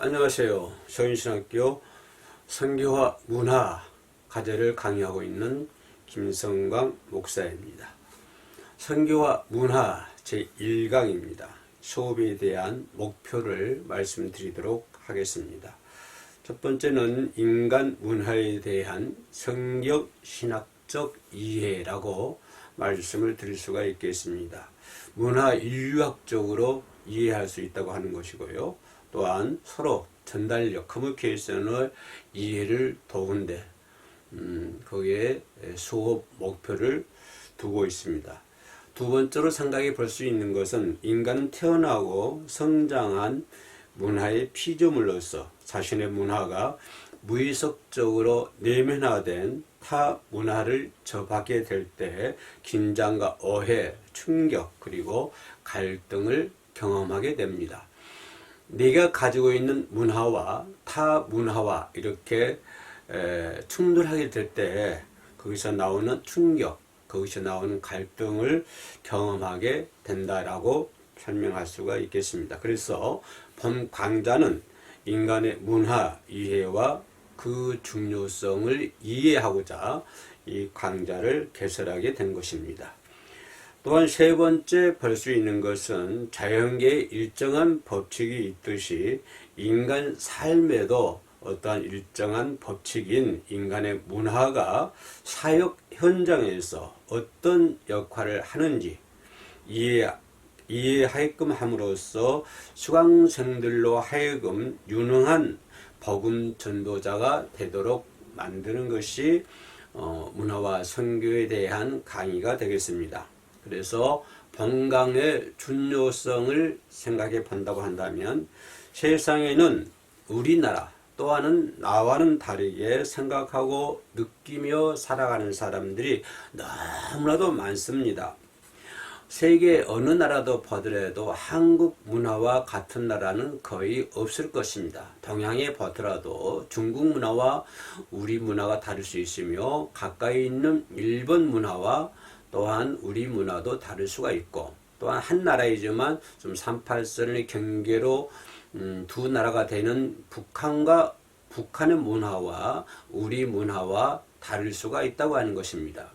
안녕하세요. 서인신학교 선교와 문화 과제를 강의하고 있는 김성광 목사입니다. 선교와 문화 제1강입니다. 수업에 대한 목표를 말씀드리도록 하겠습니다. 첫 번째는 인간 문화에 대한 성경 신학적 이해라고 말씀을 드릴 수가 있겠습니다. 문화 인류학적으로 이해할 수 있다고 하는 것이고요. 또한 서로 전달력, 커뮤니케이션의 이해를 도운데 거기에 수업 목표를 두고 있습니다. 두 번째로 생각해 볼 수 있는 것은 인간은 태어나고 성장한 문화의 피조물로서 자신의 문화가 무의식적으로 내면화된 타 문화를 접하게 될 때 긴장과 오해, 충격 그리고 갈등을 경험하게 됩니다. 내가 가지고 있는 문화와 타 문화와 이렇게 충돌하게 될 때 거기서 나오는 충격, 거기서 나오는 갈등을 경험하게 된다라고 설명할 수가 있겠습니다. 그래서 본 강좌는 인간의 문화 이해와 그 중요성을 이해하고자 이 강좌를 개설하게 된 것입니다. 또한 세 번째 볼 수 있는 것은 자연계에 일정한 법칙이 있듯이 인간 삶에도 어떠한 일정한 법칙인 인간의 문화가 사역 현장에서 어떤 역할을 하는지 이해하게끔 함으로써 수강생들로 하여금 유능한 복음 전도자가 되도록 만드는 것이 문화와 선교에 대한 강의가 되겠습니다. 그래서 본강의 중요성을 생각해 본다고 한다면 세상에는 우리나라 또한 나와는 다르게 생각하고 느끼며 살아가는 사람들이 너무나도 많습니다. 세계 어느 나라도 보더라도 한국 문화와 같은 나라는 거의 없을 것입니다. 동양에 보더라도 중국 문화와 우리 문화가 다를 수 있으며 가까이 있는 일본 문화와 또한 우리 문화도 다를 수가 있고 또한 한 나라이지만 좀 38선의 경계로 두 나라가 되는 북한의 문화와 우리 문화와 다를 수가 있다고 하는 것입니다.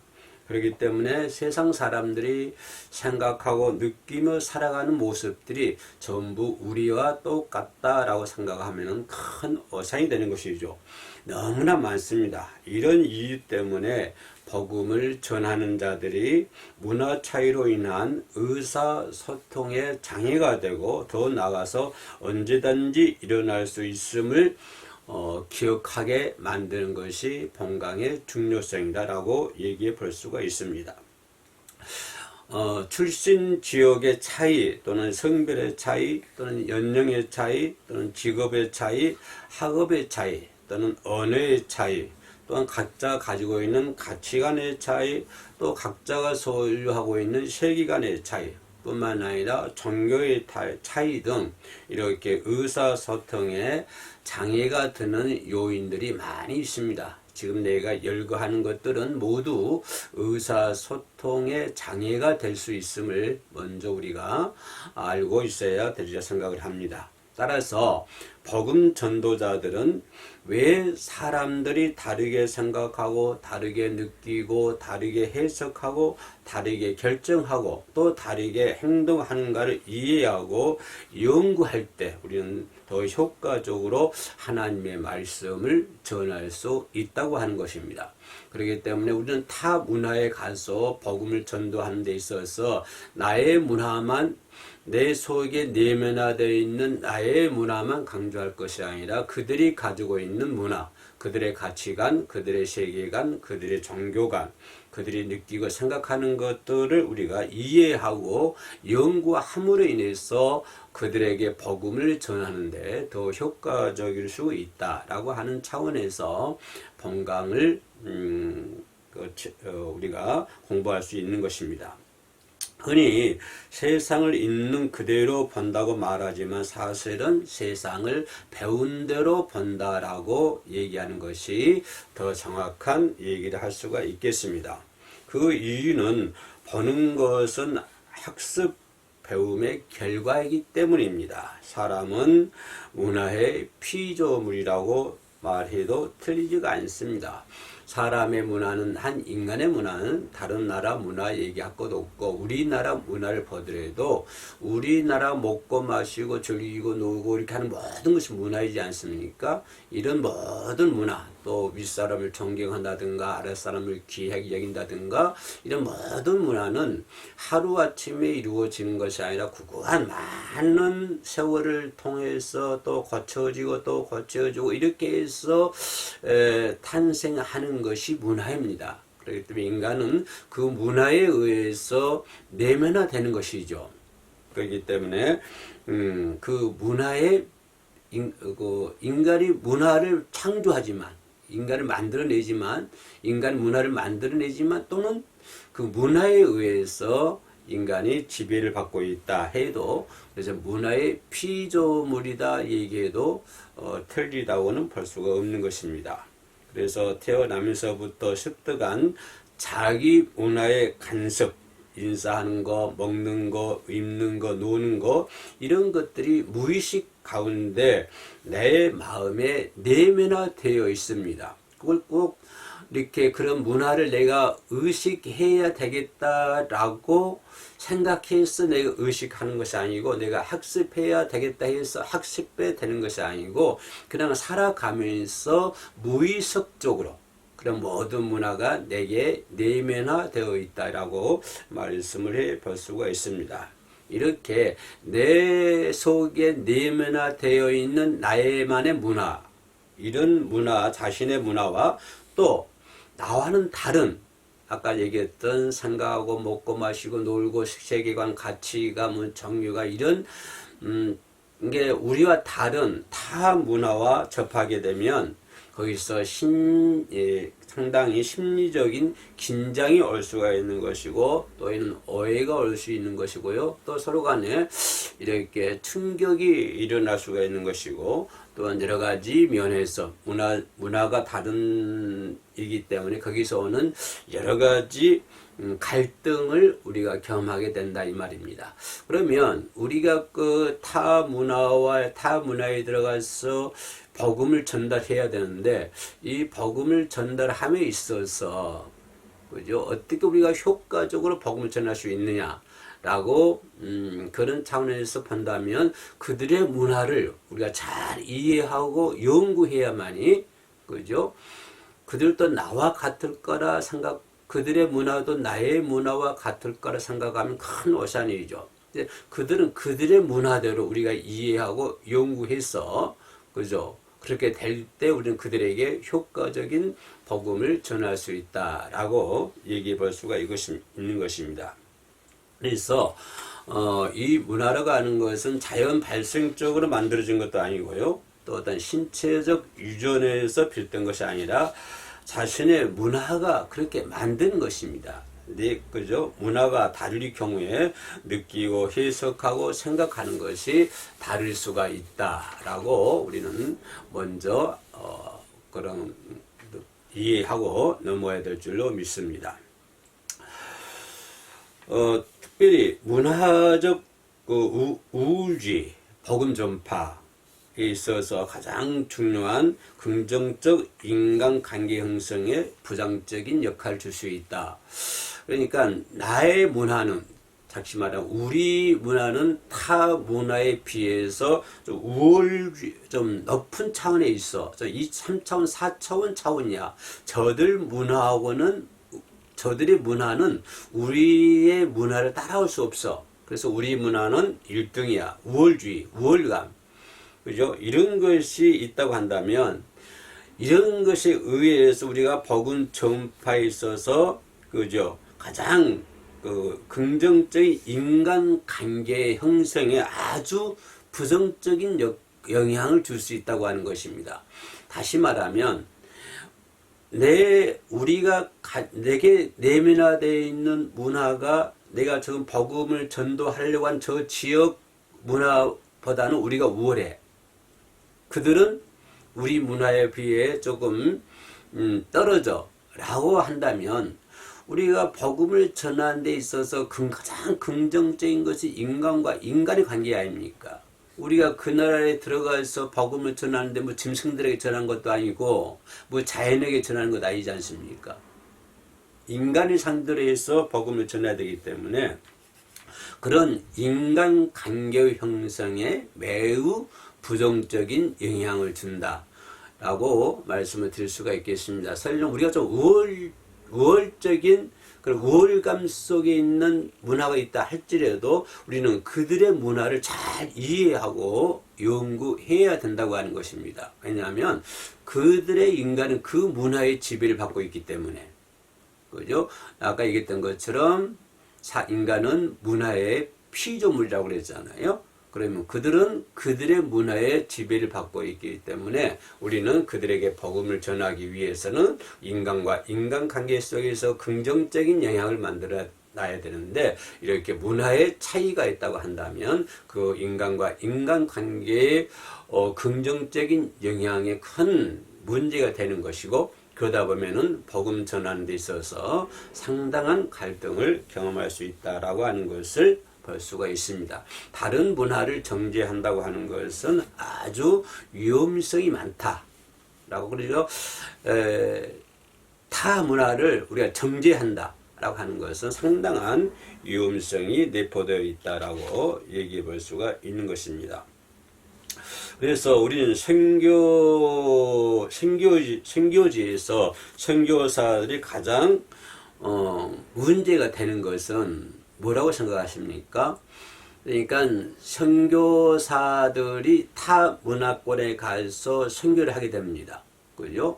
그렇기 때문에 세상 사람들이 생각하고 느끼며 살아가는 모습들이 전부 우리와 똑같다라고 생각하면 큰 어산이 되는 것이죠. 너무나 많습니다. 이런 이유 때문에 복음을 전하는 자들이 문화 차이로 인한 의사소통에 장애가 되고 더 나아가서 언제든지 일어날 수 있음을 기억하게 만드는 것이 본강의 중요성이다라고 얘기해 볼 수가 있습니다. 출신 지역의 차이 또는 성별의 차이 또는 연령의 차이 또는 직업의 차이, 학업의 차이 또는 언어의 차이 또한 각자 가지고 있는 가치관의 차이 또 각자가 소유하고 있는 세계관의 차이 뿐만 아니라 종교의 차이 등 이렇게 의사소통에 장애가 드는 요인들이 많이 있습니다. 지금 내가 열거하는 것들은 모두 의사소통에 장애가 될 수 있음을 먼저 우리가 알고 있어야 되리라 생각을 합니다. 따라서 복음 전도자들은 왜 사람들이 다르게 생각하고 다르게 느끼고 다르게 해석하고 다르게 결정하고 또 다르게 행동하는가를 이해하고 연구할 때 우리는 더 효과적으로 하나님의 말씀을 전할 수 있다고 하는 것입니다. 그렇기 때문에 우리는 타 문화에 가서 복음을 전도하는 데 있어서 나의 문화만 내 속에 내면화되어 있는 나의 문화만 강조할 것이 아니라 그들이 가지고 있는 문화, 그들의 가치관, 그들의 세계관, 그들의 종교관, 그들이 느끼고 생각하는 것들을 우리가 이해하고 연구함으로 인해서 그들에게 복음을 전하는데 더 효과적일 수 있다라고 하는 차원에서 본강을 우리가 공부할 수 있는 것입니다. 흔히 세상을 있는 그대로 본다고 말하지만 사실은 세상을 배운 대로 본다라고 얘기하는 것이 더 정확한 얘기를 할 수가 있겠습니다. 그 이유는 보는 것은 학습 배움의 결과이기 때문입니다. 사람은 문화의 피조물이라고 말해도 틀리지가 않습니다. 사람의 문화는 한 인간의 문화는 다른 나라 문화 얘기할 것도 없고 우리나라 문화를 보더라도 우리나라 먹고 마시고 즐기고 놀고 이렇게 하는 모든 것이 문화이지 않습니까? 이런 모든 문화 또 윗사람을 존경한다든가 아랫사람을 귀하게 여긴다든가 이런 모든 문화는 하루아침에 이루어지는 것이 아니라 구구한 많은 세월을 통해서 또 거쳐지고 또 거쳐지고 이렇게 해서 탄생하는 것이 문화입니다. 그렇기 때문에 인간은 그 문화에 의해서 내면화되는 것이죠. 그렇기 때문에 그 문화에 인간이 문화를 창조하지만 인간을 만들어내지만 인간 문화를 만들어내지만 또는 그 문화에 의해서 인간이 지배를 받고 있다 해도 그래서 문화의 피조물이다 얘기해도 틀리다고는 볼 수가 없는 것입니다. 그래서 태어나면서부터 습득한 자기 문화의 간섭 인사하는 거, 먹는 거, 입는 거, 노는 거 이런 것들이 무의식 가운데 내 마음에 내면화되어 있습니다. 그걸 꼭 이렇게 그런 문화를 내가 의식해야 되겠다라고 생각해서 내가 의식하는 것이 아니고 내가 학습해야 되겠다 해서 학습해야 되는 것이 아니고 그냥 살아가면서 무의식적으로 그런 모든 문화가 내게 내면화되어 있다라고 말씀을 해 볼 수가 있습니다. 이렇게 내 속에 내면화되어 있는 나의만의 문화, 이런 문화, 자신의 문화와 또 나와는 다른 아까 얘기했던 생각하고 먹고 마시고 놀고 세계관, 가치관, 정류가 이런 이게 우리와 다른 타 문화와 접하게 되면 거기서 상당히 심리적인 긴장이 올 수가 있는 것이고 또 이는 오해가 올 수 있는 것이고요. 또 서로 간에 이렇게 충격이 일어날 수가 있는 것이고 또한 여러 가지 면에서 문화가 다른 이기 때문에 거기서 오는 여러 가지 갈등을 우리가 경험하게 된다 이 말입니다. 그러면 우리가 그 타 문화와 타 문화에 들어가서 복음을 전달해야 되는데 이 복음을 전달함에 있어서 그죠? 어떻게 우리가 효과적으로 복음을 전할 수 있느냐라고 그런 차원에서 본다면 그들의 문화를 우리가 잘 이해하고 연구해야만이 그죠? 그들도 나와 같을 거라 그들의 문화도 나의 문화와 같을 거라 생각하면 큰 오산이죠. 그들은 그들의 문화대로 우리가 이해하고 연구해서 그죠? 그렇게 될 때 우리는 그들에게 효과적인 복음을 전할 수 있다라고 얘기해 볼 수가 있는 것입니다. 그래서 이 문화라고 하는 것은 자연 발생적으로 만들어진 것도 아니고요. 또 어떤 신체적 유전에서 비롯된 것이 아니라 자신의 문화가 그렇게 만든 것입니다. 네, 그죠? 문화가 다를 경우에 느끼고 해석하고 생각하는 것이 다를 수가 있다라고 우리는 먼저 그런 이해하고 넘어야 될 줄로 믿습니다. 특별히 문화적 우울주의, 복음 전파에 있어서 가장 중요한 긍정적 인간관계 형성에 부정적인 역할을 줄 수 있다. 그러니까 나의 문화는 다시 말하면 우리 문화는 타 문화에 비해서 좀 높은 차원에 있어. 이 3차원, 4차원 차원이야. 저들의 문화는 우리의 문화를 따라올 수 없어. 그래서 우리 문화는 1등이야. 우월주의, 우월감. 그죠? 이런 것이 있다고 한다면 이런 것에 의해서 우리가 복음 전파에 있어서 그죠? 가장 긍정적인 인간관계 형성에 아주 부정적인 영향을 줄 수 있다고 하는 것입니다. 다시 말하면 내게 내면화되어 있는 문화가 내가 지금 복음을 전도하려고 한 저 지역 문화보다는 우리가 우월해. 그들은 우리 문화에 비해 조금 떨어져 라고 한다면 우리가 복음을 전하는 데 있어서 가장 긍정적인 것이 인간과 인간의 관계 아닙니까? 우리가 그 나라에 들어가서 복음을 전하는데 뭐 짐승들에게 전하는 것도 아니고 뭐 자연에게 전하는 것도 아니지 않습니까? 인간의 상대로 해서 복음을 전해야 되기 때문에 그런 인간 관계 형성에 매우 부정적인 영향을 준다라고 말씀을 드릴 수가 있겠습니다. 설령 우리가 좀 우월적인 그런 우월감 속에 있는 문화가 있다 할지라도 우리는 그들의 문화를 잘 이해하고 연구해야 된다고 하는 것입니다. 왜냐하면 그들의 인간은 그 문화의 지배를 받고 있기 때문에. 그죠? 아까 얘기했던 것처럼 인간은 문화의 피조물이라고 그랬잖아요. 그러면 그들은 그들의 문화의 지배를 받고 있기 때문에 우리는 그들에게 복음을 전하기 위해서는 인간과 인간관계 속에서 긍정적인 영향을 만들어 놔야 되는데 이렇게 문화의 차이가 있다고 한다면 그 인간과 인간관계에 긍정적인 영향에 큰 문제가 되는 것이고 그러다 보면은 복음 전하는 데 있어서 상당한 갈등을 경험할 수 있다라고 하는 것을 볼 수가 있습니다. 다른 문화를 정죄한다고 하는 것은 아주 위험성이 많다라고 그러죠. 타 문화를 우리가 정죄한다라고 하는 것은 상당한 위험성이 내포되어 있다라고 얘기해 볼 수가 있는 것입니다. 그래서 우리는 선교지에서 선교사들이 가장 문제가 되는 것은 뭐라고 생각하십니까? 그러니까 선교사들이 타 문화권에 가서 선교를 하게 됩니다. 그죠?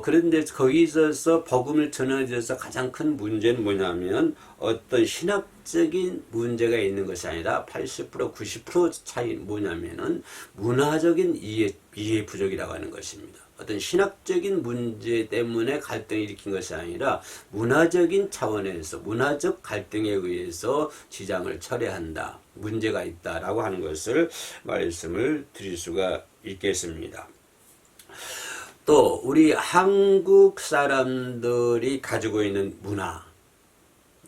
그런데 거기 있어서 복음을 전하기 위해서 가장 큰 문제는 뭐냐면 어떤 신학적인 문제가 있는 것이 아니라 80% 90% 차이 뭐냐면은 문화적인 이해 부족이라고 하는 것입니다. 어떤 신학적인 문제 때문에 갈등을 일으킨 것이 아니라 문화적인 차원에서 문화적 갈등에 의해서 지장을 철회한다. 문제가 있다라고 하는 것을 말씀을 드릴 수가 있겠습니다. 또 우리 한국 사람들이 가지고 있는 문화,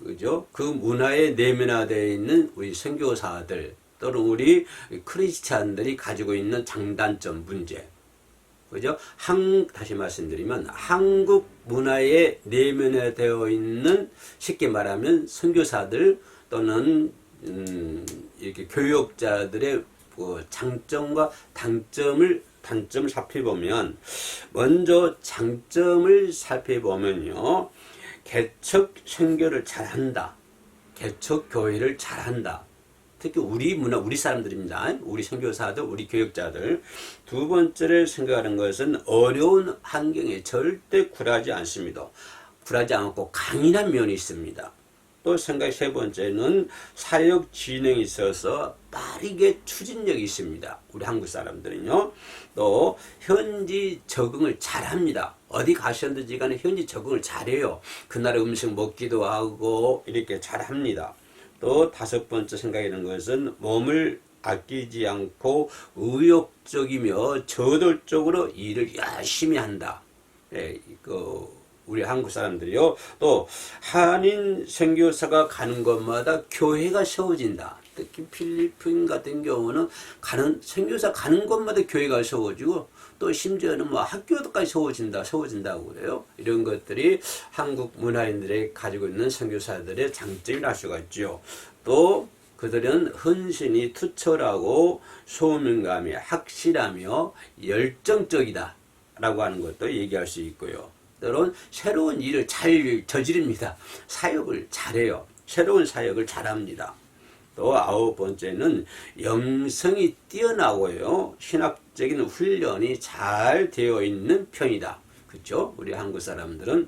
그죠? 그 문화에 내면화되어 있는 우리 선교사들 또는 우리 크리스찬들이 가지고 있는 장단점 문제, 그죠? 다시 말씀드리면 한국 문화에 내면화되어 있는 쉽게 말하면 선교사들 또는 이렇게 교역자들의 장점과 단점을 살펴보면 먼저 장점을 살펴보면요. 개척 선교를 잘한다. 개척 교회를 잘한다. 특히 우리 문화, 우리 사람들입니다. 우리 선교사들, 우리 교역자들. 두 번째를 생각하는 것은 어려운 환경에 절대 굴하지 않습니다. 굴하지 않고 강인한 면이 있습니다. 또 세 번째는 사역 진행에 있어서 빠르게 추진력이 있습니다. 우리 한국 사람들은요. 또 현지 적응을 잘합니다. 어디 가셨든지 간에 현지 적응을 잘해요. 그 나라 음식 먹기도 하고 이렇게 잘합니다. 또 다섯 번째 생각하는 것은 몸을 아끼지 않고 의욕적이며 저돌적으로 일을 열심히 한다. 우리 한국 사람들이요. 또 한인 선교사가 가는 곳마다 교회가 세워진다. 특히 필리핀 같은 경우는 선교사 가는 곳마다 교회가 세워지고 또 심지어는 뭐 학교까지 세워진다고 그래요. 이런 것들이 한국 문화인들이 가지고 있는 선교사들의 장점이 날 수가 있죠. 또 그들은 헌신이 투철하고 소명감이 확실하며 열정적이다 라고 하는 것도 얘기할 수 있고요. 때론 새로운 일을 잘 저지릅니다. 사역을 잘해요. 새로운 사역을 잘합니다. 또 아홉 번째는 영성이 뛰어나고요. 신학적인 훈련이 잘 되어 있는 편이다. 그렇죠? 우리 한국 사람들은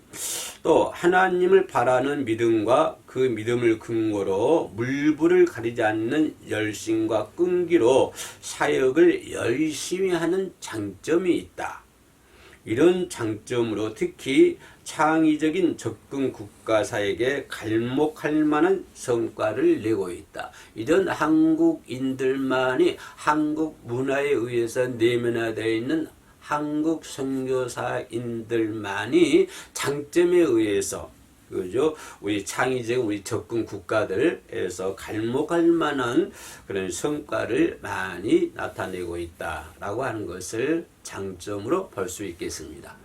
또 하나님을 바라는 믿음과 그 믿음을 근거로 물불을 가리지 않는 열심과 끈기로 사역을 열심히 하는 장점이 있다. 이런 장점으로 특히 창의적인 접근 국가사에게 갈목할 만한 성과를 내고 있다. 이런 한국인들만이 한국 문화에 의해서 내면화되어 있는 한국 선교사인들만이 장점에 의해서 그죠? 우리 창의적 우리 접근 국가들에서 갈목할 만한 그런 성과를 많이 나타내고 있다라고 하는 것을 장점으로 볼 수 있겠습니다.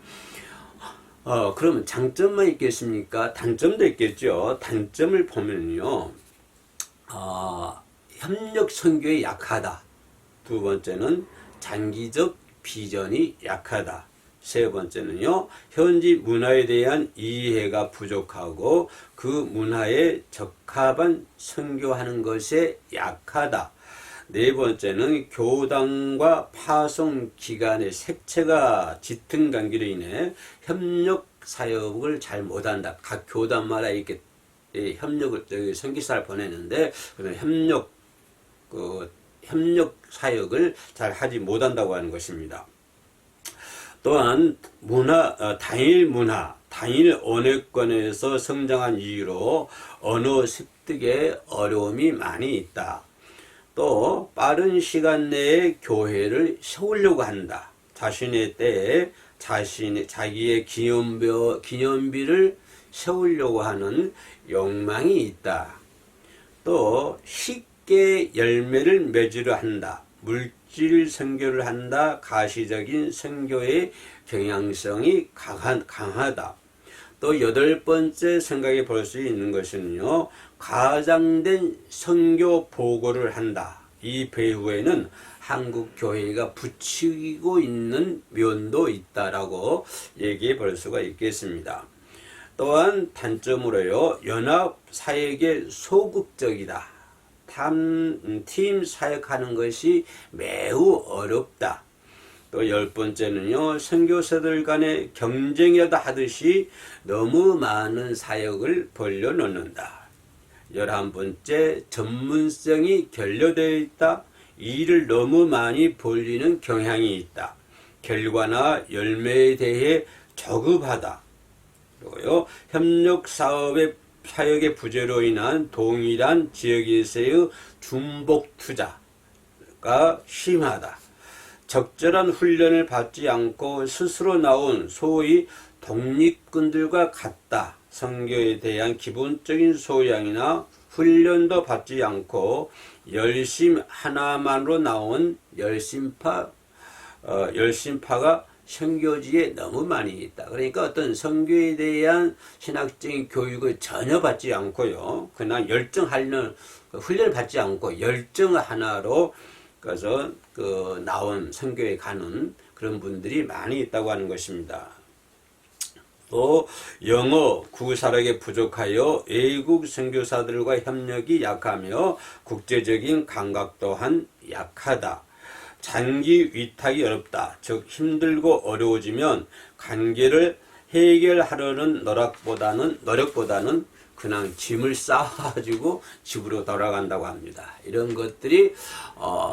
그러면 장점만 있겠습니까? 단점도 있겠죠. 단점을 보면요. 협력 선교에 약하다. 두 번째는 장기적 비전이 약하다. 세 번째는요, 현지 문화에 대한 이해가 부족하고 그 문화에 적합한 선교하는 것에 약하다. 네 번째는 교단과 파송 기관의 색채가 짙은 관계로 인해 협력 사역을 잘 못한다. 각 교단마다 이렇게 협력을 선교사를 보내는데 그런 협력 사역을 잘 하지 못한다고 하는 것입니다. 또한 단일 언어권에서 성장한 이유로 언어 습득에 어려움이 많이 있다. 또 빠른 시간 내에 교회를 세우려고 한다. 자신의 때에 자기의 기념비를 세우려고 하는 욕망이 있다. 또 쉽게 열매를 맺으려 한다. 물질 선교를 한다. 가시적인 선교의 경향성이 강하다. 또 여덟 번째 생각해 볼 수 있는 것은요, 과장된 선교 보고를 한다. 이 배후에는 한국 교회가 부추기고 있는 면도 있다라고 얘기해 볼 수가 있겠습니다. 또한 단점으로요, 연합 사역에 소극적이다. 팀 사역하는 것이 매우 어렵다. 또 열 번째는요, 선교사들 간의 경쟁이라도 하듯이 너무 많은 사역을 벌려놓는다. 11번째, 전문성이 결여되어 있다. 일을 너무 많이 벌리는 경향이 있다. 결과나 열매에 대해 저급하다. 그리고요, 협력 사역의 부재로 인한 동일한 지역에서의 중복 투자가 심하다. 적절한 훈련을 받지 않고 스스로 나온 소위 독립군들과 같다. 선교에 대한 기본적인 소양이나 훈련도 받지 않고 열심 하나만으로 나온 열심파가 선교지에 너무 많이 있다. 그러니까 어떤 선교에 대한 신학적인 교육을 전혀 받지 않고요. 그냥 훈련을 받지 않고 열정 하나로 그래서 나온 선교에 가는 그런 분들이 많이 있다고 하는 것입니다. 또 영어 구사력이 부족하여 외국 선교사들과 협력이 약하며 국제적인 감각 또한 약하다. 장기 위탁이 어렵다. 즉 힘들고 어려워지면 관계를 해결하려는 노력보다는 그냥 짐을 쌓아가지고 집으로 돌아간다고 합니다. 이런 것들이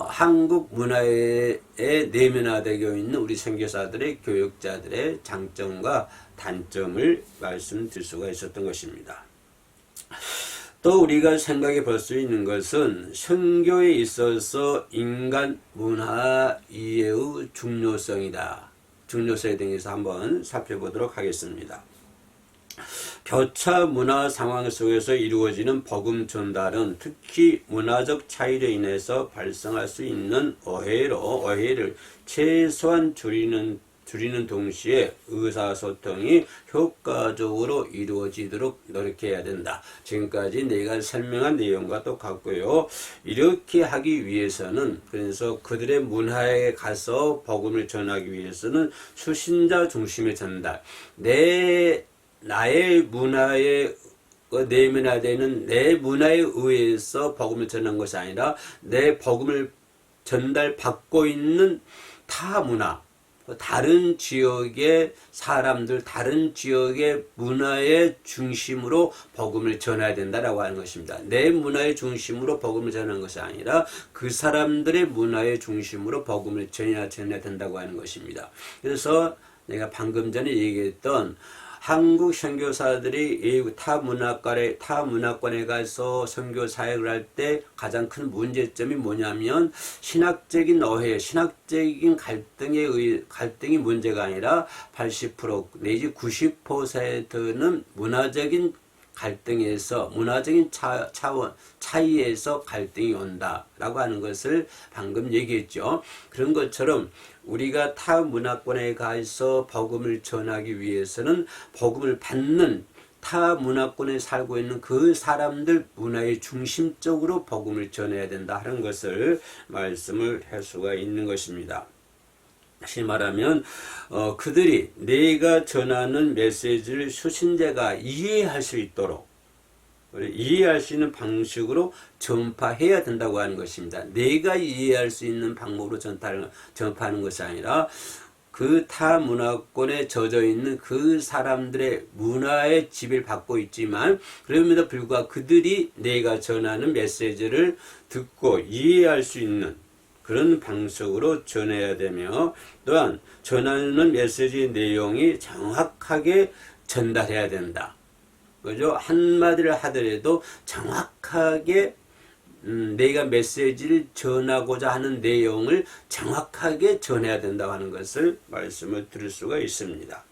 한국 문화에 내면화되어 있는 우리 선교사들의 교육자들의 장점과 단점을 말씀드릴 수가 있었던 것입니다. 또 우리가 생각해 볼 수 있는 것은 선교에 있어서 인간 문화 이해의 중요성이다. 중요성에 대해서 한번 살펴보도록 하겠습니다. 교차 문화 상황 속에서 이루어지는 복음 전달은 특히 문화적 차이로 인해서 발생할 수 있는 오해를 최소한 줄이는 동시에 의사소통이 효과적으로 이루어지도록 노력해야 된다. 지금까지 내가 설명한 내용과 똑같고요. 이렇게 하기 위해서는 그래서 그들의 문화에 가서 복음을 전하기 위해서는 수신자 중심의 전달, 나의 문화에 내면화되는 내 문화에 의해서 복음을 전하는 것이 아니라 내 복음을 전달받고 있는 타 문화, 다른 지역의 사람들, 다른 지역의 문화의 중심으로 복음을 전해야 된다라고 하는 것입니다. 내 문화의 중심으로 복음을 전하는 것이 아니라 그 사람들의 문화의 중심으로 복음을 전해야 된다고 하는 것입니다. 그래서 내가 방금 전에 얘기했던 한국 선교사들이 타 문화권에 가서 선교 사역을 할 때 가장 큰 문제점이 뭐냐면 신학적인 오해, 신학적인 갈등이 문제가 아니라 80% 내지 90%는 문화적인 갈등에서 문화적인 차원 차이에서 갈등이 온다라고 하는 것을 방금 얘기했죠. 그런 것처럼 우리가 타 문화권에 가서 복음을 전하기 위해서는 복음을 받는 타 문화권에 살고 있는 그 사람들 문화의 중심적으로 복음을 전해야 된다 하는 것을 말씀을 할 수가 있는 것입니다. 다시 말하면 그들이 내가 전하는 메시지를 수신자가 이해할 수 있도록 이해할 수 있는 방식으로 전파해야 된다고 하는 것입니다. 내가 이해할 수 있는 방법으로 전파하는 것이 아니라 그 타 문화권에 젖어 있는 그 사람들의 문화의 지배를 받고 있지만 그럼에도 불구하고 그들이 내가 전하는 메시지를 듣고 이해할 수 있는 그런 방식으로 전해야 되며 또한 전하는 메시지 내용이 정확하게 전달해야 된다. 그죠? 한마디를 하더라도 정확하게 내가 메시지를 전하고자 하는 내용을 정확하게 전해야 된다고 하는 것을 말씀을 드릴 수가 있습니다.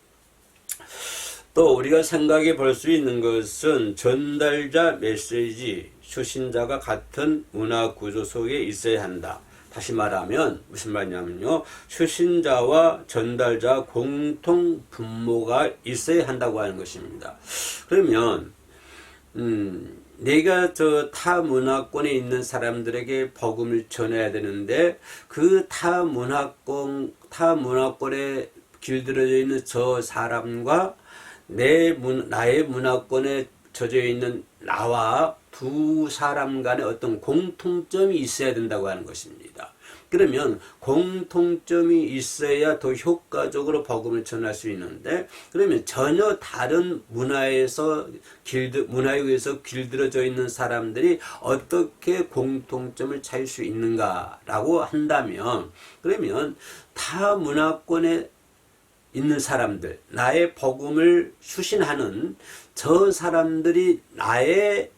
또 우리가 생각해 볼 수 있는 것은 전달자, 메시지, 수신자가 같은 문화 구조 속에 있어야 한다. 다시 말하면 무슨 말이냐면요. 수신자와 전달자 공통 분모가 있어야 한다고 하는 것입니다. 그러면 내가 저 타 문화권에 있는 사람들에게 복음을 전해야 되는데 그 타 문화권에 길들여져 있는 저 사람과 나의 문화권에 젖어 있는 나와 두 사람 간의 어떤 공통점이 있어야 된다고 하는 것입니다. 그러면 공통점이 있어야 더 효과적으로 복음을 전할 수 있는데 그러면 전혀 다른 문화에 의해서 길들여져 있는 사람들이 어떻게 공통점을 찾을 수 있는가라고 한다면 그러면 타 문화권에 있는 사람들, 나의 복음을 수신하는 저 사람들이 나의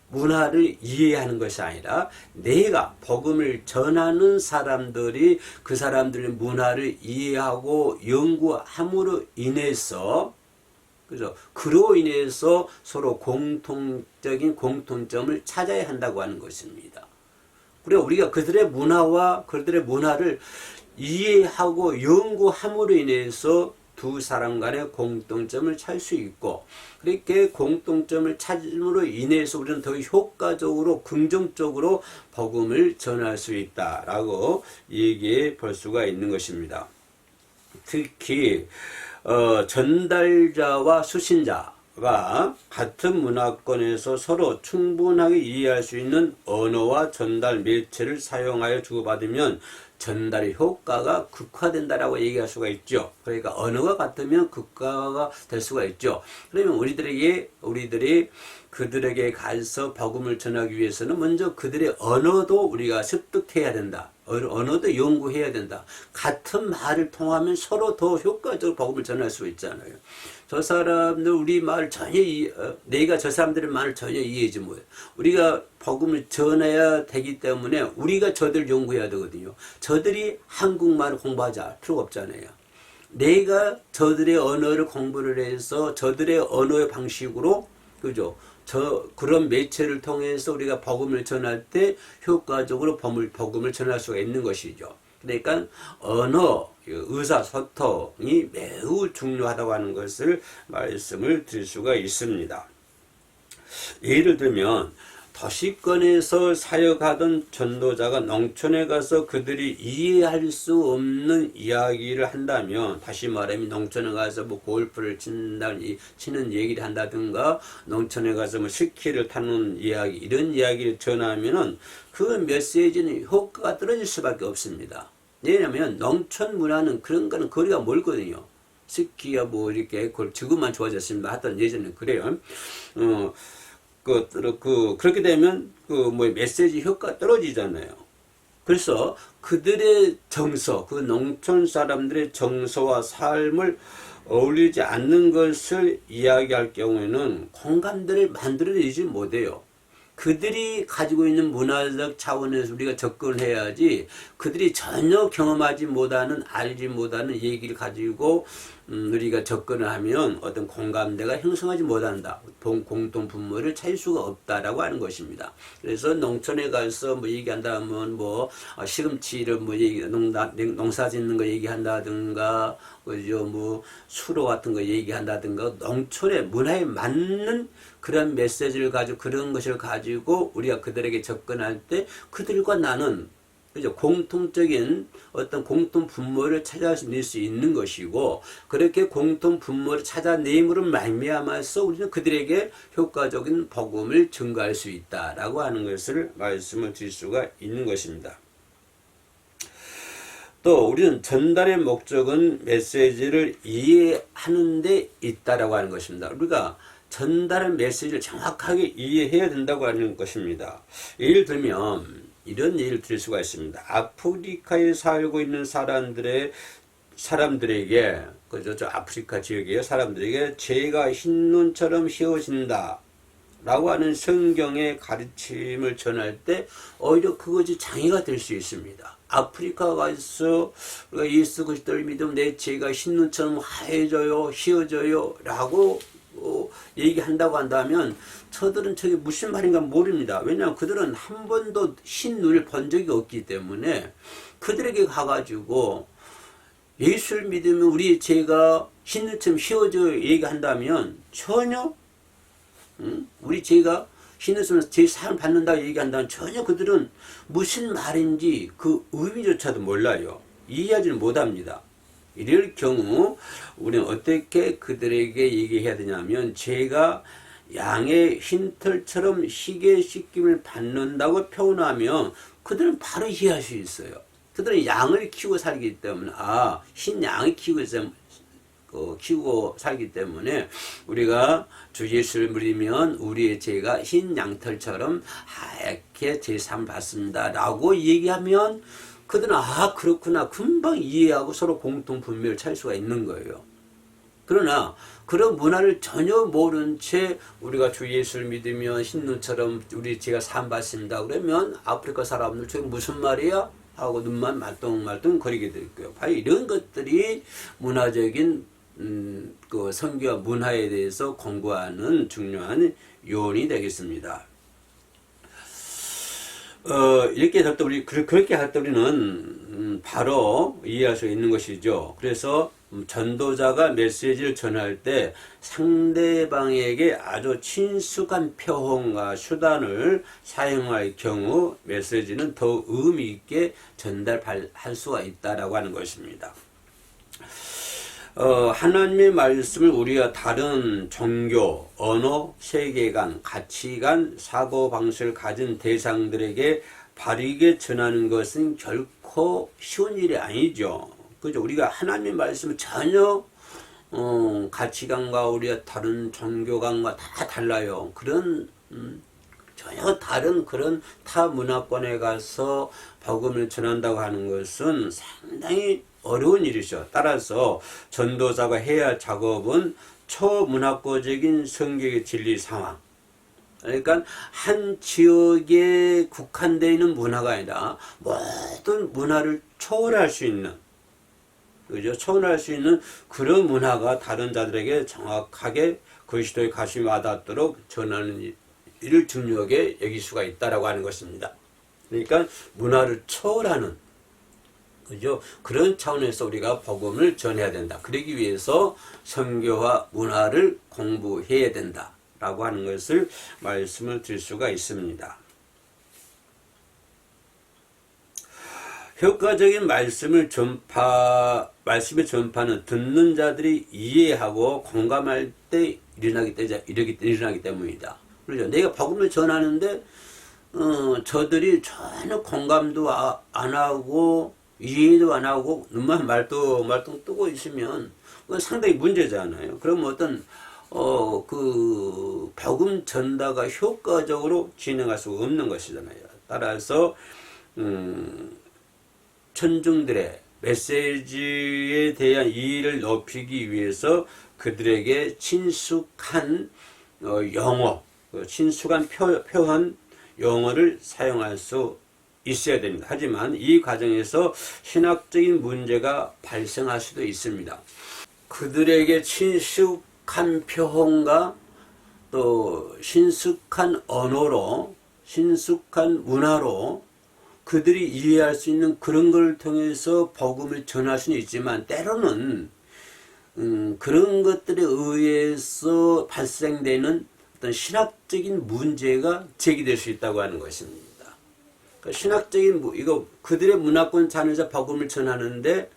문화를 이해하는 것이 아니라 내가 복음을 전하는 사람들이 그 사람들의 문화를 이해하고 연구함으로 인해서 그로 인해서 서로 공통적인 공통점을 찾아야 한다고 하는 것입니다. 그리고 우리가 그들의 문화를 이해하고 연구함으로 인해서 두 사람 간의 공통점을 찾을 수 있고 그렇게 공통점을 찾음으로 인해서 우리는 더 효과적으로 긍정적으로 복음을 전할 수 있다라고 얘기해 볼 수가 있는 것입니다. 특히 전달자와 수신자가 같은 문화권에서 서로 충분하게 이해할 수 있는 언어와 전달 매체를 사용하여 주고받으면 전달의 효과가 극화된다라고 얘기할 수가 있죠. 그러니까 언어가 같으면 극화가 될 수가 있죠. 그러면 우리들이 그들에게 가서 복음을 전하기 위해서는 먼저 그들의 언어도 우리가 습득해야 된다. 언어도 연구해야 된다. 같은 말을 통하면 서로 더 효과적으로 복음을 전할 수 있잖아요. 저 사람들 우리 말 전혀 내가 저 사람들의 말을 전혀 이해하지 못해. 우리가 복음을 전해야 되기 때문에 우리가 저들 연구해야 되거든요. 저들이 한국말을 공부하지 필요가 없잖아요. 내가 저들의 언어를 공부를 해서 저들의 언어의 방식으로 그죠? 그런 매체를 통해서 우리가 복음을 전할 때 효과적으로 복음을 전할 수가 있는 것이죠. 그러니까 언어, 의사소통이 매우 중요하다고 하는 것을 말씀을 드릴 수가 있습니다. 예를 들면 도시권에서 사역하던 전도자가 농촌에 가서 그들이 이해할 수 없는 이야기를 한다면 다시 말하면 농촌에 가서 뭐 골프를 치는 얘기를 한다든가 농촌에 가서 뭐 스키를 타는 이야기 이런 이야기를 전하면은 그 메시지는 효과가 떨어질 수밖에 없습니다. 왜냐하면 농촌 문화는 그런 거는 거리가 멀거든요. 스키야 뭐 이렇게 지금만 좋아졌습니다. 하여튼 예전에 그래요. 그렇게 되면 메시지 효과가 떨어지잖아요. 그래서 그들의 정서, 그 농촌 사람들의 정서와 삶을 어울리지 않는 것을 이야기할 경우에는 공감대를 만들어내지 못해요. 그들이 가지고 있는 문화적 차원에서 우리가 접근해야지 그들이 전혀 경험하지 못하는 알지 못하는 얘기를 가지고 우리가 접근을 하면 어떤 공감대가 형성하지 못한다. 공통 분모를 찾을 수가 없다라고 하는 것입니다. 그래서 농촌에 가서 뭐 얘기한다면 뭐 시금치를 뭐 농사 짓는 거 얘기한다든가 그죠 뭐 수로 같은 거 얘기한다든가 농촌의 문화에 맞는 그런 메시지를 가지고 그런 것을 가지고 우리가 그들에게 접근할 때 그들과 나는 그죠 공통적인 어떤 공통 분모를 찾아낼 수 있는 것이고 그렇게 공통 분모를 찾아내므로 말미암아서 우리는 그들에게 효과적인 복음을 증가할 수 있다라고 하는 것을 말씀을 드릴 수가 있는 것입니다. 또 우리는 전달의 목적은 메시지를 이해하는 데 있다라고 하는 것입니다. 우리가 전달의 메시지를 정확하게 이해해야 된다고 하는 것입니다. 예를 들면 이런 예를 드릴 수가 있습니다. 아프리카에 살고 있는 사람들에게 그죠? 저 아프리카 지역의 사람들에게 죄가 흰눈처럼 휘어진다 라고 하는 성경의 가르침을 전할 때 오히려 그것이 장애가 될 수 있습니다. 아프리카 가서 우리가 예수 그리스도를 믿으면 내 죄가 흰눈처럼 하얘져요, 휘어져요 라고 얘기한다고 한다면 저들은 저게 무슨 말인가 모릅니다. 왜냐하면 그들은 한 번도 흰 눈을 본 적이 없기 때문에 그들에게 가가지고 예수를 믿으면 우리의 죄가 흰 눈처럼 휘어져 얘기한다면 전혀 우리 죄가 흰 눈처럼 제 사함을 받는다고 얘기한다면 전혀 그들은 무슨 말인지 그 의미조차도 몰라요. 이해하지는 못합니다. 이럴 경우 우리는 어떻게 그들에게 얘기해야 되냐면 제가 양의 흰 털처럼 희게 씻김을 받는다고 표현하면 그들은 바로 이해할 수 있어요. 그들은 양을 키우고 살기 때문에 흰 양을 키우고 살기 때문에 우리가 주 예수를 믿으면 우리의 죄가 흰 양털처럼 하얗게 제사함 받습니다 라고 얘기하면 그들은 그렇구나 금방 이해하고 서로 공통 분명을 찾을 수가 있는 거예요. 그러나 그런 문화를 전혀 모른 채 우리가 주 예수를 믿으면 흰눈처럼 우리 죄가 사함 받습니다 그러면 아프리카 사람들 저게 무슨 말이야? 하고 눈만 말똥말똥 거리게 될 거예요. 바로 이런 것들이 문화적인 그 선교와 문화에 대해서 공부하는 중요한 요인이 되겠습니다. 이렇게 할 때 그렇게 할 때 우리는 바로 이해할 수 있는 것이죠. 그래서 전도자가 메시지를 전할 때 상대방에게 아주 친숙한 표현과 수단을 사용할 경우 메시지는 더 의미 있게 전달할 수가 있다라고 하는 것입니다. 하나님의 말씀을 우리가 다른 종교, 언어, 세계관, 가치관, 사고방식을 가진 대상들에게 바르게 전하는 것은 결코 쉬운 일이 아니죠. 그죠? 우리가 하나님의 말씀을 전혀 가치관과 우리가 다른 종교관과 다 달라요. 그런 전혀 다른 그런 타 문화권에 가서 복음을 전한다고 하는 것은 상당히 어려운 일이죠. 따라서 전도자가 해야 할 작업은 초문화권적인 성경의 진리 상황. 그러니까 한 지역에 국한되어 있는 문화가 아니라 모든 문화를 초월할 수 있는, 그죠? 초월할 수 있는 그런 문화가 다른 자들에게 정확하게 그리스도의 가심이 와닿도록 전하는 일을 중요하게 여길 수가 있다라고 하는 것입니다. 그러니까 문화를 초월하는, 그죠? 그런 차원에서 우리가 복음을 전해야 된다. 그러기 위해서 선교와 문화를 공부해야 된다. 라고 하는 것을 말씀을 드릴 수가 있습니다. 효과적인 말씀의 전파는 듣는 자들이 이해하고 공감할 때 일어나기 때문이다. 그렇죠? 내가 복음을 전하는데 저들이 전혀 공감도 안 하고 이해도 안 하고 눈만 말똥 뜨고 있으면 그건 상당히 문제잖아요. 그럼 어떤 그 복음 전다가 효과적으로 진행할 수 없는 것이잖아요. 따라서 천중들의 메시지에 대한 이해를 높이기 위해서 그들에게 친숙한 영어, 친숙한 표현, 용어를 사용할 수 있어야 됩니다. 하지만 이 과정에서 신학적인 문제가 발생할 수도 있습니다. 그들에게 친숙한 표현과 또 신숙한 언어로, 신숙한 문화로 그들이 이해할 수 있는 그런 걸 통해서 복음을 전할 수는 있지만, 때로는 그런 것들에 의해서 발생되는 어떤 신학적인 문제가 제기될 수 있다고 하는 것입니다. 그러니까 신학적인 이거 그들의 문화권 안에서 복음을 전하는데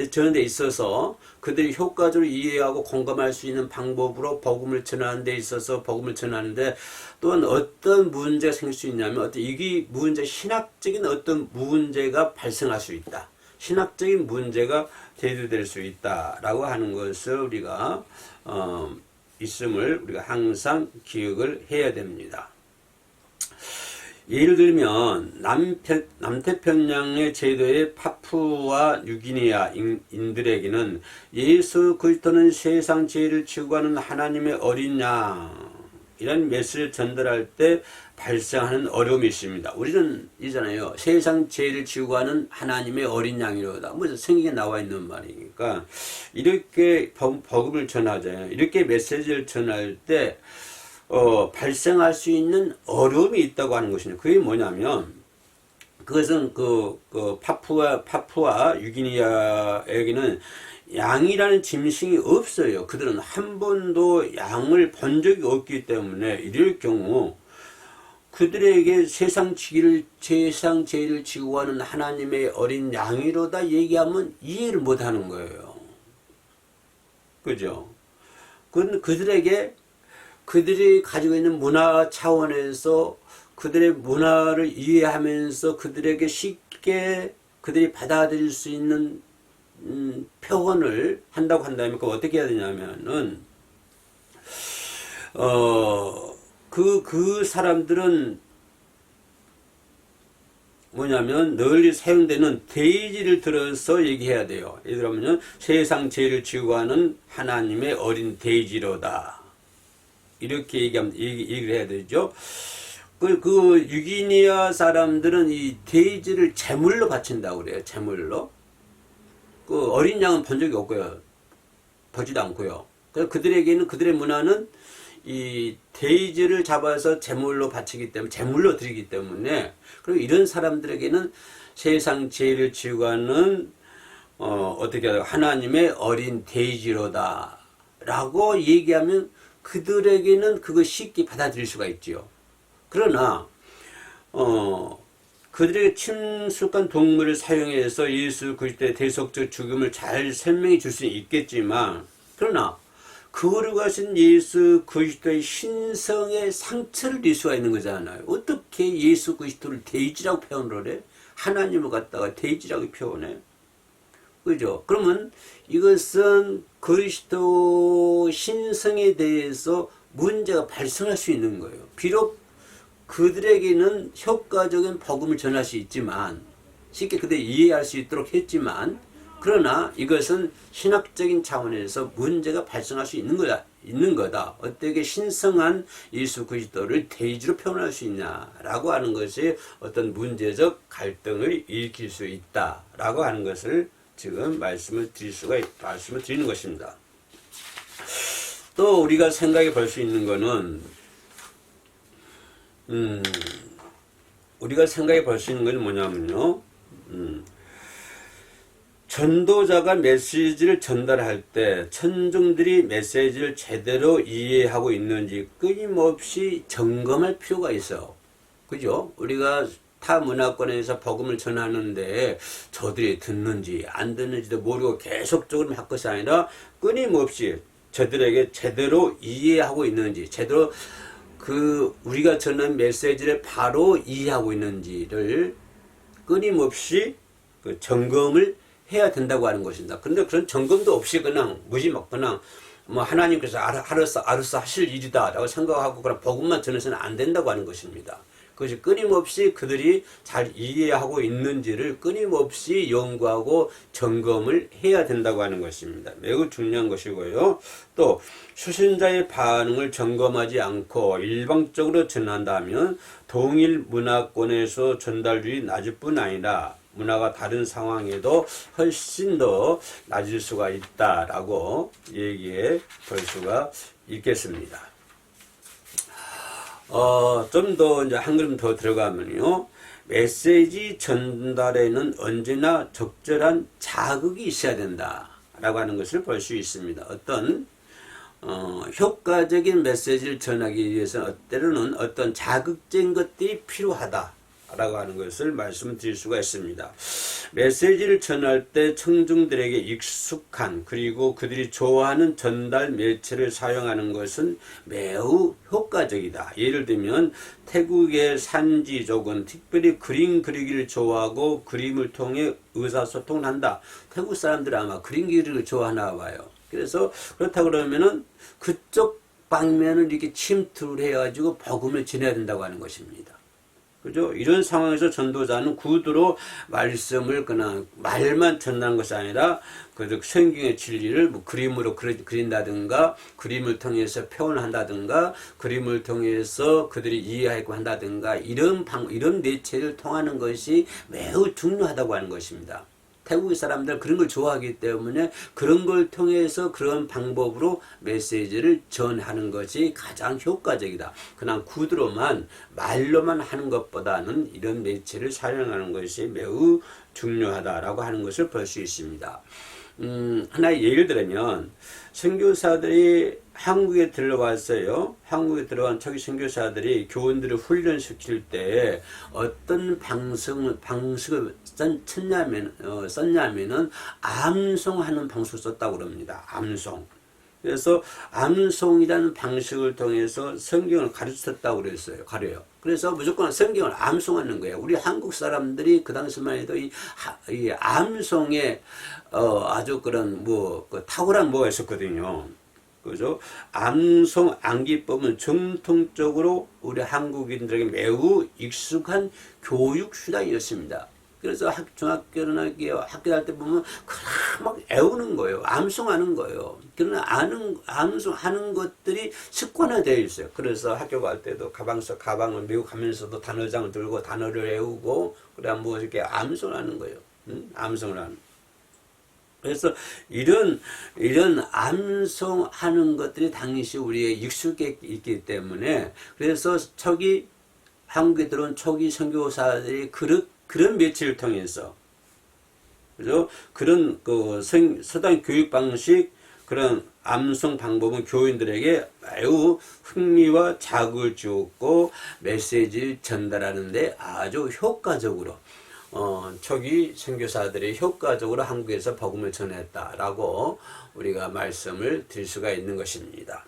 전하는 데 있어서 그들이 효과적으로 이해하고 공감할 수 있는 방법으로 복음을 전하는 데 있어서 복음을 전하는데, 또한 어떤 문제가 생길 수 있냐면 어떤 이게 문제, 신학적인 어떤 문제가 발생할 수 있다. 신학적인 문제가 대두될 수 있다라고 하는 것을 우리가 있음을 우리가 항상 기억을 해야 됩니다. 예를 들면 남태평양의 제도의 파푸아 뉴기니아 인들에게는 예수 그리스도는 세상 죄를 지고하는 하나님의 어린 양, 이런 메시지를 전달할 때 발생하는 어려움이 있습니다. 우리는 이잖아요. 세상 죄를 지고하는 하나님의 어린 양이로다. 뭐 성경에 나와 있는 말이니까 이렇게 복음을 전하잖아요. 이렇게 메시지를 전할 때 발생할 수 있는 어려움이 있다고 하는 것입니다. 그게 뭐냐면, 그것은 파푸아 뉴기니아에게는 양이라는 짐승이 없어요. 그들은 한 번도 양을 본 적이 없기 때문에 이럴 경우 그들에게 세상 죄를 지고 하는 하나님의 어린 양이로다 얘기하면 이해를 못 하는 거예요. 그죠? 그들에게 그들이 가지고 있는 문화 차원에서 그들의 문화를 이해하면서 그들에게 쉽게 그들이 받아들일 수 있는 표현을 한다고 한다면 그 어떻게 해야 되냐면은 그 사람들은 뭐냐면 널리 사용되는 돼지를 들어서 얘기해야 돼요. 예를 들면 세상 죄를 지고 하는 하나님의 어린 돼지로다. 이렇게 얘기를 해야 되죠. 그 유기니아 사람들은 이 돼지를 제물로 바친다고 그래요. 제물로. 그 어린 양은 본 적이 없고요. 보지도 않고요. 그래서 그들에게는, 그들의 문화는 이 돼지를 잡아서 제물로 바치기 때문에, 제물로 드리기 때문에, 그리고 이런 사람들에게는 세상 죄를 지고 하는 어떻게 해요? 하나님의 어린 돼지로다 라고 얘기하면 그들에게는 그거 쉽게 받아들일 수가 있지요. 그러나 그들에게 친숙한 동물을 사용해서 예수 그리스도의 대속적 죽음을 잘 설명해 줄 수는 있겠지만, 그러나 그거를 가신 예수 그리스도의 신성의 상처를 낼 수가 있는 거잖아요. 어떻게 예수 그리스도를 돼지라고 표현을 해? 하나님을 갖다가 돼지라고 표현해? 그죠? 그러면 이것은 그리스도 신성에 대해서 문제가 발생할 수 있는 거예요. 비록 그들에게는 효과적인 복음을 전할 수 있지만, 쉽게 그들이 이해할 수 있도록 했지만, 그러나 이것은 신학적인 차원에서 문제가 발생할 수 있는 거다. 어떻게 신성한 예수 그리스도를 돼지로 표현할 수 있냐라고 하는 것이 어떤 문제적 갈등을 일으킬 수 있다라고 하는 것을 지금 말씀을 드리는 것입니다. 또 우리가 생각해 볼 수 있는 것은 뭐냐면요. 전도자가 메시지를 전달할 때 천중들이 메시지를 제대로 이해하고 있는지 끊임없이 점검할 필요가 있어요. 그죠? 우리가 타 문화권에서 복음을 전하는데 저들이 듣는지 안 듣는지도 모르고 계속적으로 할 것이 아니라 끊임없이 저들에게 제대로 이해하고 있는지, 제대로 우리가 전하는 메시지를 바로 이해하고 있는지를 끊임없이 점검을 해야 된다고 하는 것입니다. 그런데 그런 점검도 없이 그냥 무지막거나 하나님께서 알아서 하실 일이다 라고 생각하고 그냥 복음만 전해서는 안 된다고 하는 것입니다. 그것이 끊임없이 그들이 잘 이해하고 있는지를 끊임없이 연구하고 점검을 해야 된다고 하는 것입니다. 매우 중요한 것이고요. 또 수신자의 반응을 점검하지 않고 일방적으로 전한다면 동일 문화권에서 전달률이 낮을 뿐 아니라 문화가 다른 상황에도 훨씬 더 낮을 수가 있다라고 얘기해 볼 수가 있겠습니다. 좀 더 이제 한 걸음 더 들어가면요. 메시지 전달에는 언제나 적절한 자극이 있어야 된다라고 하는 것을 볼 수 있습니다. 어떤 효과적인 메시지를 전하기 위해서 때로는 어떤 자극적인 것들이 필요하다라고 하는 것을 말씀드릴 수가 있습니다. 메시지를 전할 때 청중들에게 익숙한 그리고 그들이 좋아하는 전달 매체를 사용하는 것은 매우 효과적이다. 예를 들면 태국의 산지족은 특별히 그림 그리기를 좋아하고 그림을 통해 의사소통을 한다. 태국 사람들은 아마 그림 그리기를 좋아하나 봐요. 그래서 그렇다 그러면은 그쪽 방면을 이렇게 침투를 해가지고 복음을 전해야 된다고 하는 것입니다. 그죠? 이런 상황에서 전도자는 구두로 말씀을 그냥 말만 전하는 것이 아니라 그 성경의 진리를 뭐 그림으로 그린다든가 그림을 통해서 표현한다든가 그림을 통해서 그들이 이해하고 한다든가 이런 매체를 통하는 것이 매우 중요하다고 하는 것입니다. 태국의 사람들 그런 걸 좋아하기 때문에 그런 걸 통해서 그런 방법으로 메시지를 전하는 것이 가장 효과적이다. 그냥 구두로만 말로만 하는 것보다는 이런 매체를 사용하는 것이 매우 중요하다라고 하는 것을 볼 수 있습니다. 하나의 예를 들면 선교사들이 한국에 들어왔어요. 한국에 들어간 초기 선교사들이 교원들을 훈련시킬 때 어떤 방식을 썼냐면은 암송하는 방식을 썼다고 그럽니다. 암송. 그래서 암송이라는 방식을 통해서 성경을 가르쳤다고 그랬어요. 가려요. 그래서 무조건 성경을 암송하는 거예요. 우리 한국 사람들이 그 당시만 해도 이 암송에 아주 그런 그 탁월한 뭐가 있었거든요. 그죠? 암송 암기법은 정통적으로 우리 한국인들에게 매우 익숙한 교육 수단이었습니다. 그래서 중학교나 학교 갈 때 보면 막 애우는 거예요. 암송하는 거예요. 그러나 암송하는 것들이 습관화되어 있어요. 그래서 학교 갈 때도 가방을 메고 가면서도 단어장을 들고 단어를 외우고 그래 뭐 이렇게 암송하는 거예요. 암송을 하는. 그래서 이런 암송하는 것들이 당시 우리의 익숙해 있기 때문에 그래서 한국에 들어온 초기 선교사들이 그런 매체를 통해서 그죠? 그런 서당 교육 방식 그런 암송 방법은 교인들에게 매우 흥미와 자극을 주었고 메시지를 전달하는데 아주 효과적으로 초기 선교사들이 효과적으로 한국에서 복음을 전했다라고 우리가 말씀을 드릴 수가 있는 것입니다.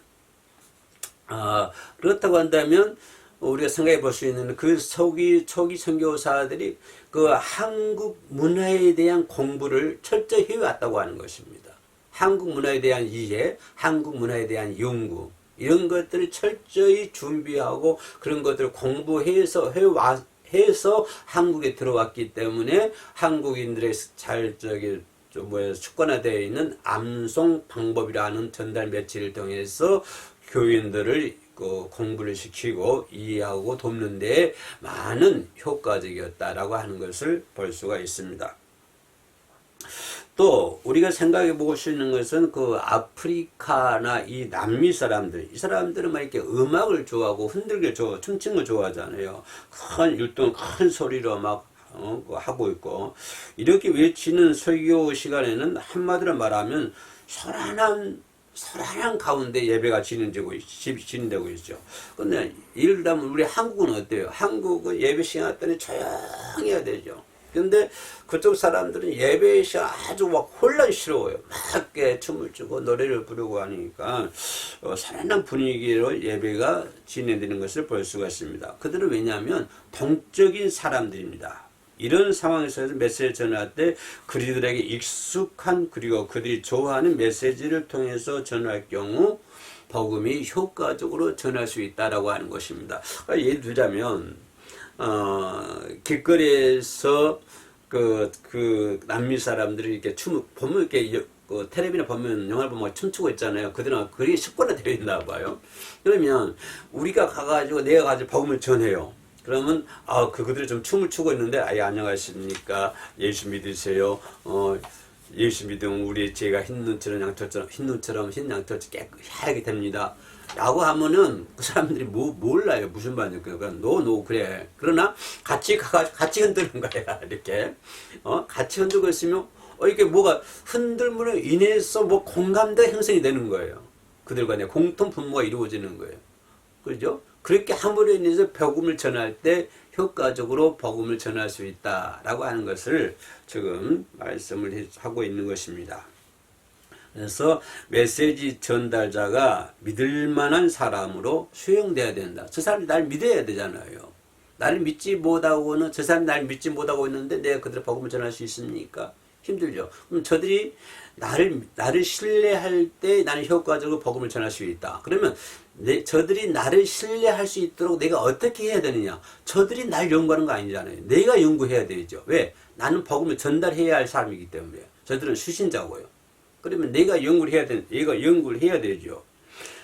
그렇다고 한다면 우리가 생각해 볼 수 있는 그 초기 선교사들이 그 한국 문화에 대한 공부를 철저히 해왔다고 하는 것입니다. 한국 문화에 대한 이해, 한국 문화에 대한 연구 이런 것들을 철저히 준비하고 그런 것들을 공부해서 해서 한국에 들어왔기 때문에 한국인들의 습관화되어 있는 암송 방법이라는 전달 매체를 통해서 교인들을 공부를 시키고 이해하고 돕는 데 많은 효과적이었다라고 하는 것을 볼 수가 있습니다. 또 우리가 생각해 볼 수 있는 것은 그 아프리카나 이 남미 사람들, 이 사람들은 막 이렇게 음악을 좋아하고 흔들게 춤추는 걸 좋아하잖아요. 큰 소리로 막 하고 있고 이렇게 외치는 설교 시간에는 한마디로 말하면 소란한 가운데 예배가 진행되고 있죠. 근데 예를 들면 우리 한국은 어때요? 한국은 예배 시간 때는 조용히 해야 되죠. 근데 그쪽 사람들은 예배 시간 아주 막 혼란스러워요. 막 춤을 추고 노래를 부르고 하니까 살아난 분위기로 예배가 진행되는 것을 볼 수가 있습니다. 그들은 왜냐하면 동적인 사람들입니다. 이런 상황에서 메시지를 전할 때 그들에게 익숙한 그리고 그들이 좋아하는 메시지를 통해서 전할 경우 복음이 효과적으로 전할 수 있다라고 하는 것입니다. 예를 들자면 길거리에서 그 남미 사람들이 이렇게 춤을 보면 이렇게 그 텔레비나 보면 영화를 보면 춤추고 있잖아요. 그들은 그게 습관화되어 있나 봐요. 그러면 우리가 가가지고 내가 가지고 복음을 전해요. 그러면 그들이 좀 춤을 추고 있는데 안녕하십니까, 예수 믿으세요. 예수 믿으면 우리 제가 흰 눈처럼 양털처럼 흰 양털처럼 깨끗하게 됩니다. 라고 하면은 그 사람들이 몰라요. 무슨 말인지. 그냥 노 그래. 그러나 같이 흔드는 거야. 이렇게 같이 흔들고 있으면 이게 뭐가 흔들므로 인해서 뭐 공감대 형성이 되는 거예요. 그들 간에 공통 분모가 이루어지는 거예요. 그죠? 그렇게 함으로 인해서 복음을 전할 때 효과적으로 복음을 전할 수 있다라고 하는 것을 지금 말씀을 하고 있는 것입니다. 그래서 메시지 전달자가 믿을 만한 사람으로 수용돼야 된다. 저 사람이 날 믿어야 되잖아요. 나를 믿지 못하고는, 저 사람이 날 믿지 못하고 있는데 내가 그들의 복음을 전할 수 있습니까? 힘들죠. 그럼 저들이 나를 신뢰할 때 나는 효과적으로 복음을 전할 수 있다. 그러면 저들이 나를 신뢰할 수 있도록 내가 어떻게 해야 되느냐? 저들이 날 연구하는 거 아니잖아요. 내가 연구해야 되죠. 왜? 나는 복음을 전달해야 할 사람이기 때문에. 저들은 수신자고요. 그러면 내가 연구를 해야 되죠.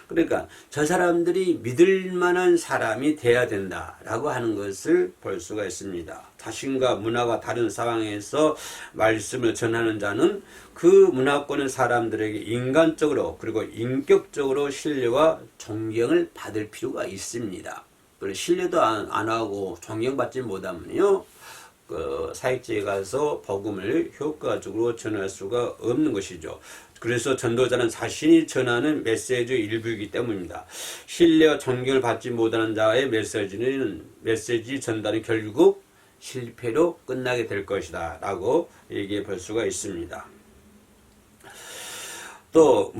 그러니까 저 사람들이 믿을 만한 사람이 돼야 된다라고 하는 것을 볼 수가 있습니다. 자신과 문화가 다른 상황에서 말씀을 전하는 자는 그 문화권의 사람들에게 인간적으로 그리고 인격적으로 신뢰와 존경을 받을 필요가 있습니다. 그리고 신뢰도 안 하고 존경받지 못하면요, 사역지에 가서 복음을 효과적으로 전할 수가 없는 것이죠. 그래서 전도자는 자신이 전하는 메시지의 일부이기 때문입니다. 신뢰와 존경을 받지 못하는 자의 메시지 전달은 결국 실패로 끝나게 될 것이다 라고 얘기해 볼 수가 있습니다. 또